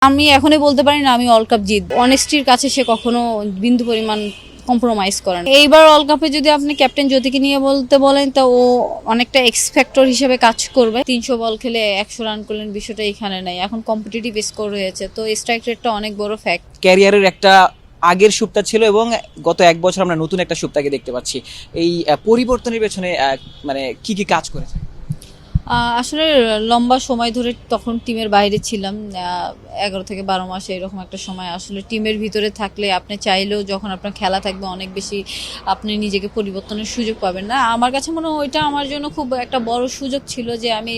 আমি এখনই বলতে পারি না আমি ওয়ার্ল্ড কাপ জিতবো। অনেস্টির কাছে সে কখনো বিন্দু পরিমাণ কম্প্রোমাইজ করে না। এইবার ওয়ার্ল্ড কাপে যদি আপনি ক্যাপ্টেন জ্যোতিকে নিয়ে বলতে বলেন তা ও অনেকটা এক্স ফ্যাক্টর হিসেবে কাজ করবে। 300 বল খেলে 100 রান করলেন, বিষয়টা এখানে নাই। এখন কম্পিটিটিভ স্কোর হয়েছে, তো স্ট্রাইক রেটটা অনেক বড় ফ্যাক্ট। ক্যারিয়ারের একটা আগের সুপ্তা ছিল এবং গত এক বছর আমরা নতুন একটা সুপ্তাকে দেখতে পাচ্ছি। এই পরিবর্তনের পেছনে মানে কি কি কাজ করেছে? আসলে লম্বা সময় ধরে তখন টিমের বাইরে ছিলাম, 11 থেকে 12 মাস এরকম একটা সময়। আসলে টিমের ভিতরে থাকলে আপনি চাইলেও যখন আপনার খেলা থাকবে অনেক বেশি আপনি নিজেকে পরিবর্তনের সুযোগ পাবেন না। আমার কাছে মনে হয় ওইটা আমার জন্য খুব একটা বড় সুযোগ ছিল যে আমি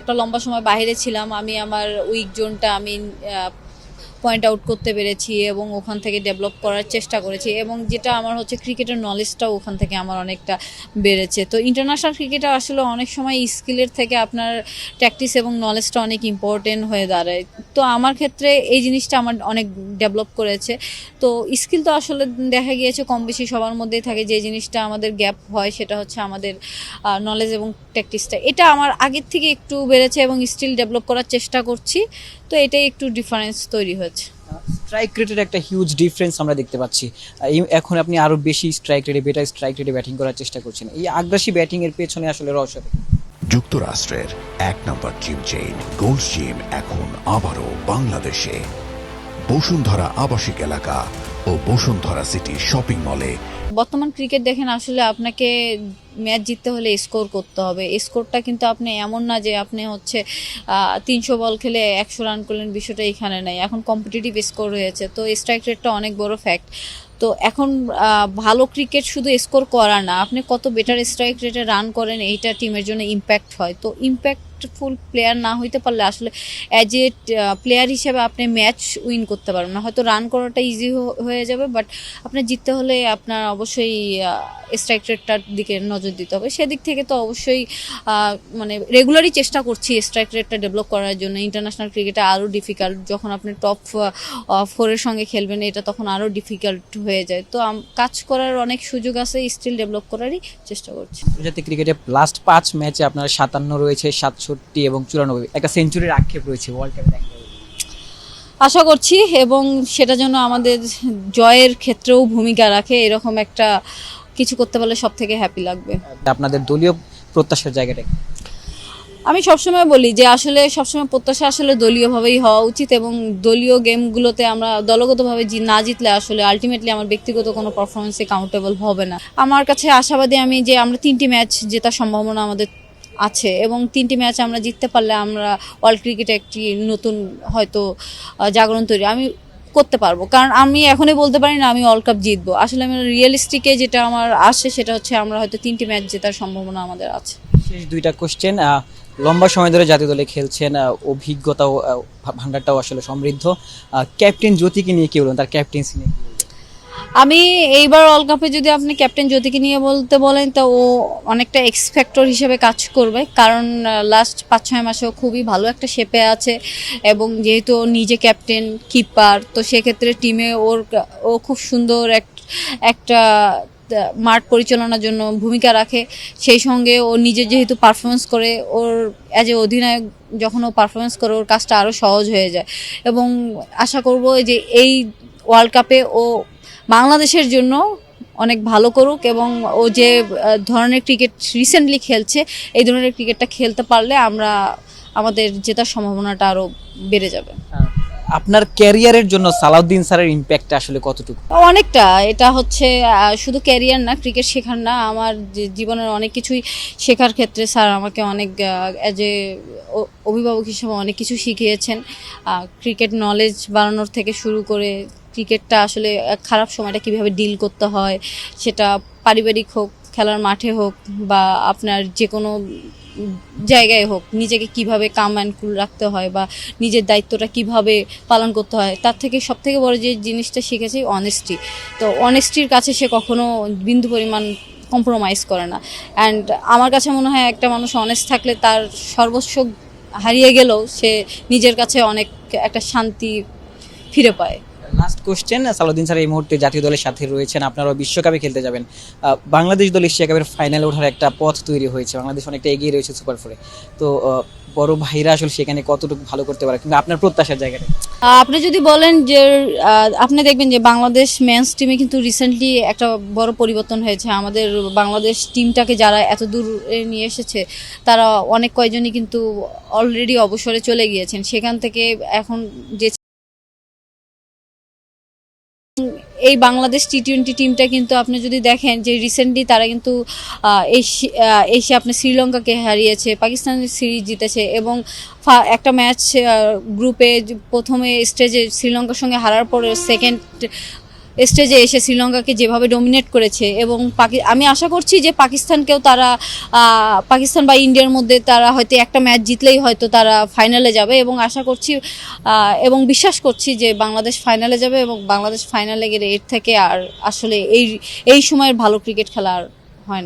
একটা লম্বা সময় বাইরে ছিলাম। আমি আমার উইক জোনটা আমি পয়েন্ট আউট করতে পেরেছি এবং ওখান থেকে ডেভেলপ করার চেষ্টা করেছি, এবং যেটা আমার হচ্ছে ক্রিকেটের নলেজটাও ওখান থেকে আমার অনেকটা বেড়েছে। তো ইন্টারন্যাশনাল ক্রিকেটে আসলে অনেক সময় স্কিলের থেকে আপনার প্র্যাকটিস এবং নলেজটা অনেক ইম্পর্টেন্ট হয়ে দাঁড়ায়। তো আমার ক্ষেত্রে এই জিনিসটা আমার অনেক ডেভেলপ করেছে। তো স্কিল তো আসলে দেখা গিয়েছে কম বেশি সবার মধ্যেই থাকে, যে জিনিসটা আমাদের গ্যাপ হয় সেটা হচ্ছে আমাদের নলেজ এবং প্র্যাকটিসটা। এটা আমার আগের থেকে একটু বেড়েছে এবং স্টিল ডেভেলপ করার চেষ্টা করছি। তো এটাই একটু ডিফারেন্স তৈরি হয়েছে। স্ট্রাইক রেটের একটা হিউজ ডিফারেন্স আমরা দেখতে পাচ্ছি। এখন আপনি আরো বেশি স্ট্রাইক রেটে, বেটার স্ট্রাইক রেটে ব্যাটিং করার চেষ্টা করছেন। এই আগ্রাসী ব্যাটিং এর পেছনে আসলে রহস্য কি? যুক্তরাষ্ট্রের 1 নম্বর জিম চেইন গোল্ডস জিম এখন আবারও বাংলাদেশে। বসুন্ধরা আবাসিক এলাকা ও বসুন্ধরা সিটি শপিং মলে। বর্তমান ক্রিকেট দেখেন, আসলে আপনাকে ম্যাচ জিততে হলে স্কোর করতে হবে। স্কোরটা কিন্তু আপনি এমন না যে আপনি হচ্ছে 300 বল খেলে 100 রান করলেন, বিষয়টা এখানে নাই। এখন কম্পিটিটিভ স্কোর হয়েছে, তো স্ট্রাইক রেটটা অনেক বড় ফ্যাক্ট। তো এখন ভালো ক্রিকেট শুধু স্কোর করা না, আপনি কত বেটার স্ট্রাইক রেটে রান করেন এইটা টিমের জন্য ইম্প্যাক্ট হয়। তো ইম্প্যাক্টফুল প্লেয়ার না হইতে পারলে আসলে অ্যাজ এ প্লেয়ার হিসেবে আপনি ম্যাচ উইন করতে পারবেন না। হয়তো রান করাটা ইজি হয়ে যাবে, বাট আপনার জিততে হলে আপনার অবশ্যই স্ট্রাইক রেটটার দিকে নজর দিতে হবে। সেদিক থেকে তো অবশ্যই মানে রেগুলারই চেষ্টা করছি স্ট্রাইক রেটটা ডেভেলপ করার জন্য। ইন্টারন্যাশনাল ক্রিকেটে আরও ডিফিকাল্ট, যখন আপনি টপ 4-এর সঙ্গে খেলবেন এটা তখন আরও ডিফিকাল্ট হয়ে যায়। তো কাজ করার অনেক সুযোগ আছে, স্টিল ডেভেলপ করারই চেষ্টা করছি। আন্তর্জাতিক ক্রিকেটে লাস্ট 5 ম্যাচে আপনার 57 রয়েছে, 67 এবং 94, একটা সেঞ্চুরির আক্ষেপ রয়েছে। ওয়ার্ল্ড কাপে দেখা যাবে আশা করছি, এবং সেটা যেন আমাদের জয়ের ক্ষেত্রেও ভূমিকা রাখে। এরকম একটা কিছু করতে পারলে সব থেকে হ্যাপি লাগবে। আপনাদের দলীয় প্রত্যাশার জায়গাটা কি? আমি সবসময় বলি যে আসলে সবসময় প্রত্যাশা আসলে দলীয়ভাবেই হওয়া উচিত, এবং দলীয় গেমগুলোতে আমরা দলগতভাবে না জিতলে আসলে আলটিমেটলি আমার ব্যক্তিগত কোনো পারফরমেন্সে কাউন্টেবল হবে না। আমার কাছে আশাবাদী আমি যে আমরা 3টি ম্যাচ জেতার সম্ভাবনা আমাদের আছে, এবং 3টি ম্যাচ আমরা জিততে পারলে আমরা ওয়ার্ল্ড ক্রিকেটে একটি নতুন হয়তো জাগরণ তৈরি আমি করতে পারবো। কারণ আমি এখনই বলতে পারি না আমি ওয়ার্ল্ড কাপ জিতবো। আসলে আমি রিয়েলিস্টিকে যেটা আমার আসে সেটা হচ্ছে আমরা হয়তো 3টি ম্যাচ জেতার সম্ভাবনা আমাদের আছে। শেষ দুইটা কোশ্চেন। লম্বা সময় ধরে জাতীয় দলে খেলছেন, অভিজ্ঞতাও ভান্ডারটাও আসলে সমৃদ্ধ। ক্যাপ্টেন জ্যোতিকে নিয়ে কি বলবেন, তার ক্যাপ্টেন্সি নিয়ে কি বলবেন? আমি এইবার ওয়ার্ল্ড কাপে যদি আপনি ক্যাপ্টেন জ্যোতিকে নিয়ে বলতে বলেন তা ও অনেকটা এক্স ফ্যাক্টর হিসেবে কাজ করবে। কারণ লাস্ট 5-6 মাসেও খুবই ভালো একটা শেপে আছে, এবং যেহেতু ও নিজে ক্যাপ্টেন কিপার, তো সেক্ষেত্রে টিমে ও খুব সুন্দর একটা মাঠ পরিচালনার জন্য ভূমিকা রাখে। সেই সঙ্গে ও নিজে যেহেতু পারফরমেন্স করে, ওর অ্যাজ এ অধিনায়ক যখন ও পারফরমেন্স করে ওর কাজটা আরও সহজ হয়ে যায়। এবং আশা করব যে এই ওয়ার্ল্ড কাপে ও বাংলাদেশের জন্য অনেক ভালো করুক, এবং ও যে ধরনের ক্রিকেট রিসেন্টলি খেলছে এই ধরনের ক্রিকেটটা খেলতে পারলে আমাদের জেতার সম্ভাবনাটা আরও বেড়ে যাবে। আপনার ক্যারিয়ারের জন্য সালাউদ্দিন স্যারের ইম্প্যাক্ট আসলে কতটুকু? অনেকটা। এটা হচ্ছে শুধু ক্যারিয়ার না, ক্রিকেট শেখার না, আমার জীবনের অনেক কিছুই শেখার ক্ষেত্রে স্যার আমাকে অনেক অ্যাজ এ অভিভাবক হিসেবে অনেক কিছু শিখিয়েছেন। ক্রিকেট নলেজ বাড়ানোর থেকে শুরু করে ক্রিকেটটা আসলে খারাপ সময়টা কিভাবে ডিল করতে হয়, সেটা পারিবারিক হোক, খেলার মাঠে হোক, বা আপনার যে কোনো জায়গায় হোক, নিজেকে কিভাবে কাম অ্যান্ড কুল রাখতে হয় বা নিজের দায়িত্বটা কিভাবে পালন করতে হয়। তার থেকে সবথেকে বড় যে জিনিসটা শিখেছি অনেস্টি। তো অনেস্টির কাছে সে কখনো বিন্দু পরিমাণ কম্প্রোমাইজ করে না। অ্যান্ড আমার কাছে মনে হয় একটা মানুষ অনেস্ট থাকলে তার সর্বস্ব হারিয়ে গেলেও সে নিজের কাছে অনেক একটা শান্তি ফিরে পায়। লাস্ট কোশ্চেন, সালাউদ্দিন স্যার এই মুহূর্তে জাতীয় দলের সাথে রয়েছেন, আপনারাও বিশ্বকাপে খেলতে যাবেন। বাংলাদেশ দল এশিয়া কাপের ফাইনালে ওঠার একটা পথ তৈরি হয়েছে, বাংলাদেশ অনেকটা এগিয়ে রয়েছে সুপার 4-এ। তো বড় ভাইরা আসলে সেখানে কতটুকু ভালো করতে পারে কিন্তু আপনার প্রত্যাশার জায়গাটা? আপনি যদি বলেন যে আপনি দেখবেন যে বাংলাদেশ মেন্স টিমে কিন্তু রিসেন্টলি একটা বড় পরিবর্তন হয়েছে। আমাদের বাংলাদেশ টিমটাকে যারা এত দূর নিয়ে এসেছে তারা অনেক কয়জনই কিন্তু অলরেডি অবসরে চলে গিয়েছেন। সেখান থেকে এখন যে এই বাংলাদেশ টি-20 টিমটা কিন্তু আপনি যদি দেখেন যে রিসেন্টলি তারা কিন্তু এসে আপনি শ্রীলঙ্কাকে হারিয়েছে, পাকিস্তানের সিরিজ জিতেছে এবং একটা ম্যাচ গ্রুপে প্রথমে স্টেজে শ্রীলঙ্কার সঙ্গে হারার পরে সেকেন্ড স্টেজে এসে শ্রীলঙ্কাকে যেভাবে ডমিনেট করেছে এবং আমি আশা করছি যে পাকিস্তানকেও তারা পাকিস্তান বা ইন্ডিয়ার মধ্যে তারা হয়তো একটা ম্যাচ জিতলেই হয়তো তারা ফাইনালে যাবে এবং আশা করছি এবং বিশ্বাস করছি যে বাংলাদেশ ফাইনালে যাবে এবং বাংলাদেশ ফাইনালে গেলে এর থেকে আর আসলে এই সময়ের ভালো ক্রিকেট খেলা আর হয় না।